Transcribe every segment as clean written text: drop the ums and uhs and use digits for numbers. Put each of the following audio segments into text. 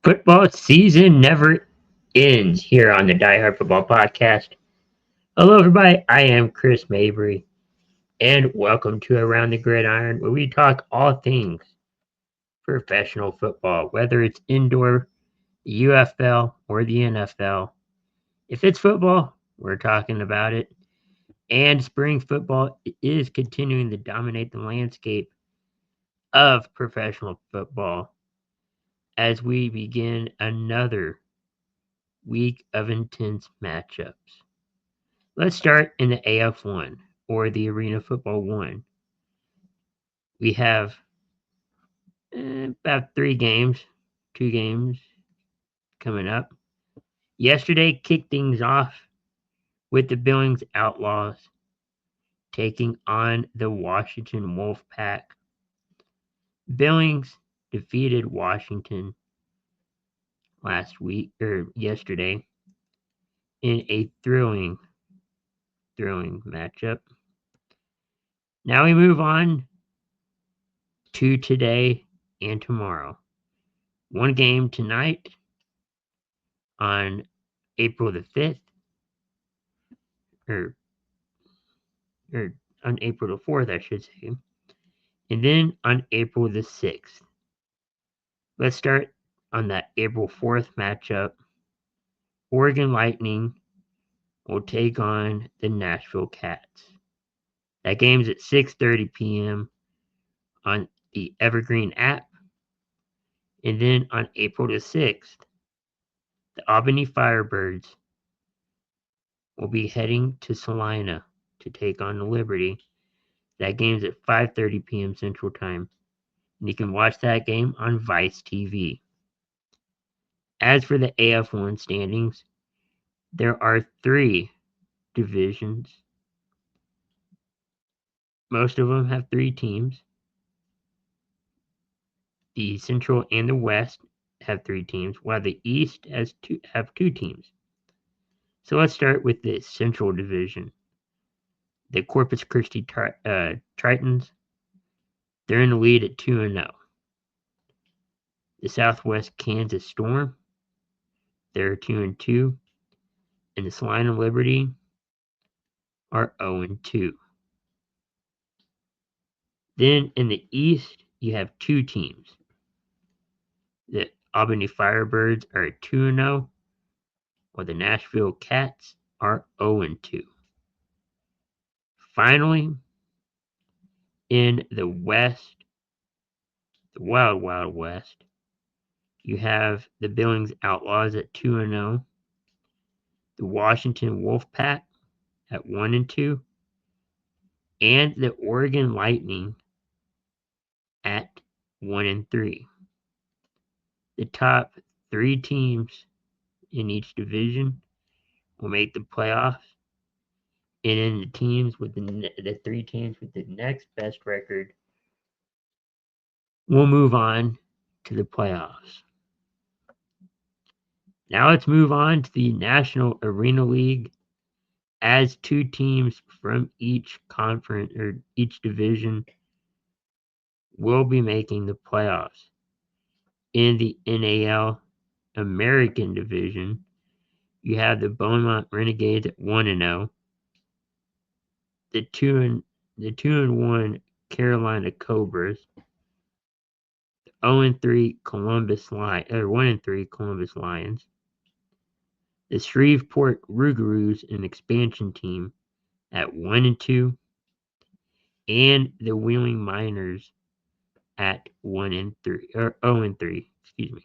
Football season never ends here on the Die Hard Football Podcast. Hello, everybody. I am Chris Mabry, and welcome to Around the Gridiron, where we talk all things professional football, whether it's indoor, the UFL, or the NFL. If it's football, we're talking about it. And spring football is continuing to dominate the landscape of professional football as we begin another week of intense matchups. Let's start in the AF1 or the Arena Football 1. We have about 3 games, 2 games coming up. Yesterday kicked things off with the Billings Outlaws taking on the Washington Wolfpack. Billings defeated Washington yesterday in a thrilling matchup. Now we move on to today and tomorrow. One game tonight on April the 5th, or, or on April the 4th, I should say, and then on April the 6th. Let's start on that April 4th matchup. Oregon Lightning will take on the Nashville Cats. That game's at 6:30 p.m. on the Evergreen app. And then on April the 6th, the Albany Firebirds will be heading to Salina to take on the Liberty. That game's at 5:30 p.m. Central Time. And you can watch that game on Vice TV. As for the AF1 standings, there are 3 divisions. Most of them have 3 teams. The Central and the West have 3 teams, while the East have 2 teams. So let's start with the Central Division. The Corpus Christi Tritons, they're in the lead at 2-0. The Southwest Kansas Storm, they're 2-2. And the Salina Liberty are 0-2. Then in the East, you have 2 teams. The Albany Firebirds are 2-0, while the Nashville Cats are 0-2. Finally, in the West, the Wild Wild West, you have the Billings Outlaws at 2-0, the Washington Wolfpack at 1-2, and the Oregon Lightning at 1-3. The top 3 teams in each division will make the playoffs, and then the 3 teams with the next best record will move on to the playoffs. Now let's move on to the National Arena League, as 2 teams from each conference or each division will be making the playoffs. In the NAL American Division, you have the Beaumont Renegades at 1-0, the 2-1 Carolina Cobras, the 0-3 1-3 Columbus Lions, the Shreveport Rougarous, an expansion team, at 1-2, and the Wheeling Miners at 1-3 or 0-3. Excuse me.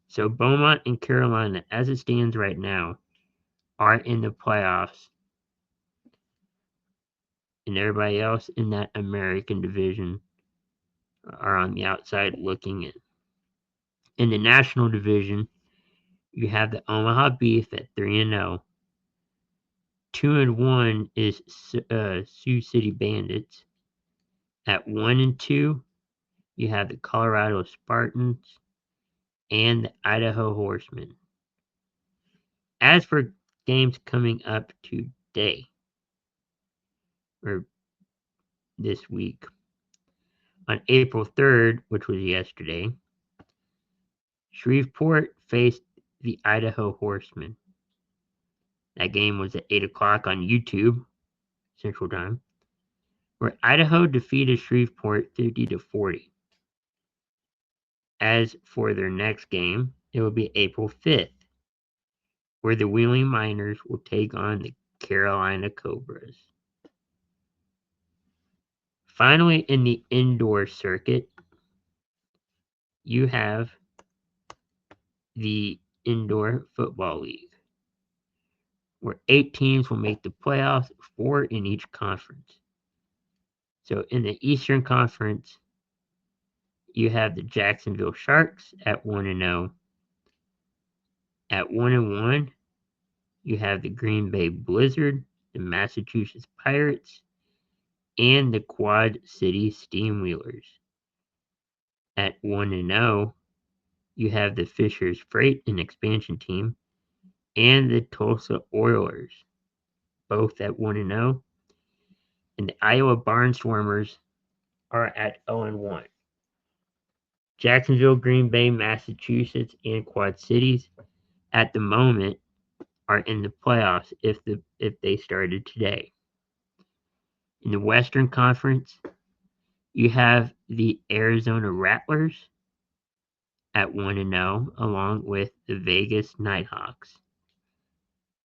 So Beaumont and Carolina, as it stands right now, are in the playoffs, and everybody else in that American division are on the outside looking in. In the National Division, you have the Omaha Beef at 3-0. 2-1 is Sioux City Bandits. At 1-2, you have the Colorado Spartans and the Idaho Horsemen. As for games coming up today, or this week, on April 3rd, which was yesterday, Shreveport faced the Idaho Horsemen. That game was at 8 o'clock on YouTube Central Time, where Idaho defeated Shreveport 50-40. As for their next game, it will be April 5th, where the Wheeling Miners will take on the Carolina Cobras. Finally, in the indoor circuit, you have the Indoor Football League, where 8 teams will make the playoffs, 4 in each conference. So in the Eastern Conference, you have the Jacksonville Sharks at 1-0. At 1-1, you have the Green Bay Blizzard, the Massachusetts Pirates, and the Quad City Steamwheelers. At 1-0, you have the Fishers Freight, an expansion team, and the Tulsa Oilers, both at 1-0. And the Iowa Barnstormers are at 0-1. Jacksonville, Green Bay, Massachusetts, and Quad Cities at the moment are in the playoffs if they started today. In the Western Conference, you have the Arizona Rattlers at 1-0, along with the Vegas Nighthawks.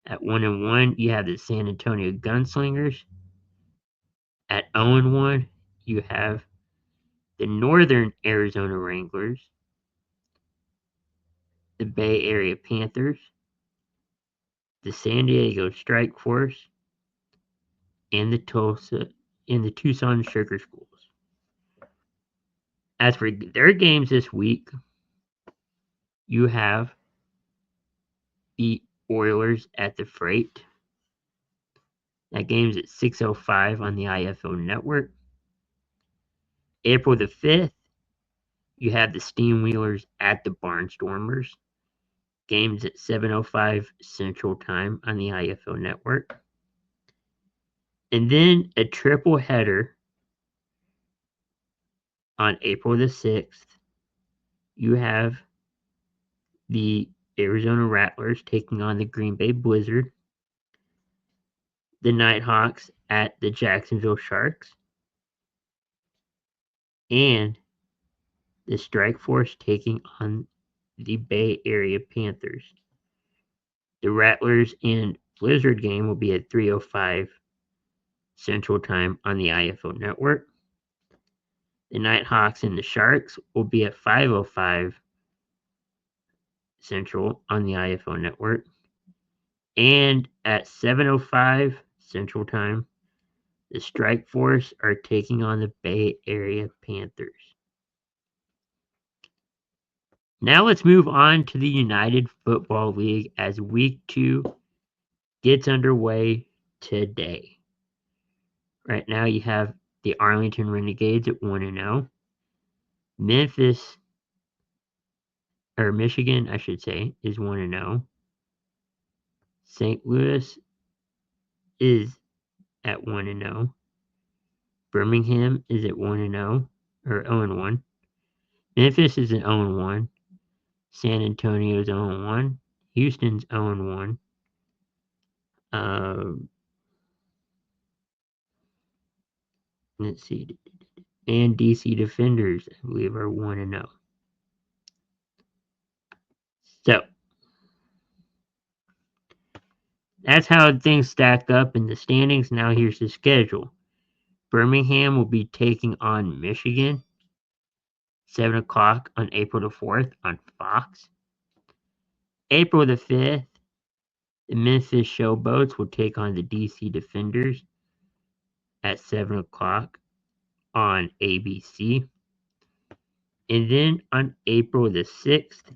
At 1-1, you have the San Antonio Gunslingers. At 0-1, you have the Northern Arizona Wranglers, the Bay Area Panthers, the San Diego Strike Force, and the Tucson Sugar Schools. As for their games this week, you have the Oilers at the Freight. That game's at 6:05 on the IFO network. April the 5th, you have the Steamwheelers at the Barnstormers. Games at 7:05 Central Time on the IFO network. And then a triple header on April the 6th. You have the Arizona Rattlers taking on the Green Bay Blizzard, the Nighthawks at the Jacksonville Sharks, and the Strike Force taking on the Bay Area Panthers. The Rattlers and Blizzard game will be at 3:05 Central Time on the IFO network. The Nighthawks and the Sharks will be at 5:05 Central on the IFO network. And at 7:05 Central Time, the Strike Force are taking on the Bay Area Panthers. Now let's move on to the United Football League as Week 2 gets underway today. Right now you have the Arlington Renegades at 1-0. Michigan, I should say, is 1-0. St. Louis is at 1-0. Birmingham is at 1-0 or 0-1. Memphis is at 0-1. San Antonio is 0-1. Houston's 0-1. Let's see. And DC Defenders, I believe, are 1-0. So that's how things stack up in the standings. Now here's the schedule. Birmingham will be taking on Michigan, 7 o'clock on April the 4th on Fox. April the 5th, the Memphis Showboats will take on the DC Defenders at 7 o'clock on ABC. And then on April the 6th,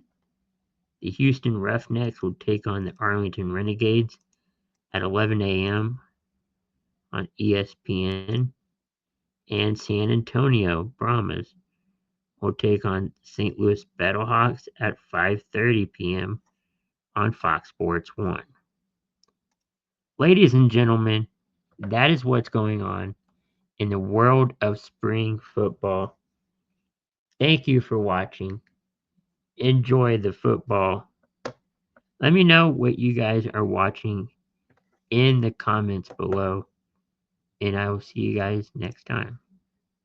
the Houston Roughnecks will take on the Arlington Renegades at 11 a.m. on ESPN. And San Antonio Brahmas will take on St. Louis Battlehawks at 5:30 p.m. on Fox Sports 1. Ladies and gentlemen, that is what's going on in the world of spring football. Thank you for watching. enjoy the football. Let me know what you guys are watching in the comments below, and I will see you guys next time.